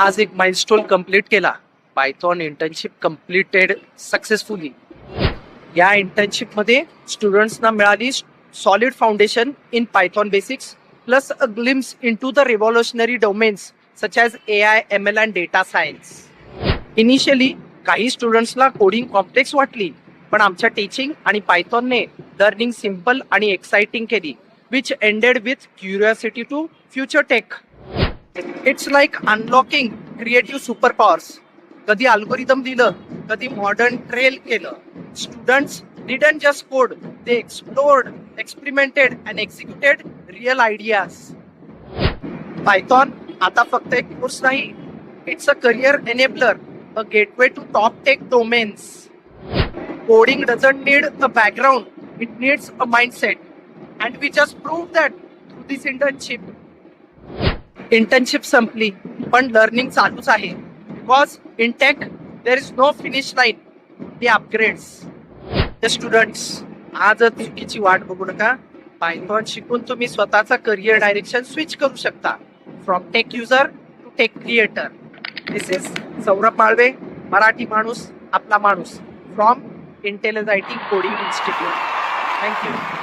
आज एक milestone complete केला. Python internship completed successfully. या इंटर्नशिप मध्ये स्टुडंट्सना मिळाली solid foundation in Python basics plus a glimpse into the revolutionary domains such as AI, ML and data science. Initially काही स्टुडंट्सला कोडिंग कॉम्प्लेक्स वाटली, पण आमच्या टीचिंग आणि पायथॉनने लर्निंग सिम्पल आणि एक्साइटिंग केली, which ended with curiosity to future tech. It's like unlocking creative superpowers. कधी अल्गोरिदम दिलं, कधी मॉडर्न ट्रेल केलं. Students didn't just code, they explored, experimented and executed real ideas. Python आता फक्त एक course नाही, it's a career enabler, a gateway to top tech domains. Coding doesn't need a background, it needs a mindset. And we just proved that through this internship. Internship संपली, पण learning चालूच आहे. Because in tech, there is no finish line. The upgrades. The students, आज चुकीची वाट बघू नका. Python शिकून तुम्ही स्वतःचा करिअर डायरेक्शन स्विच करू शकता. From tech user to tech creator. This is Saurabh Malve, Marathi माणूस आपला माणूस, from intelligizing coding institute. Thank you.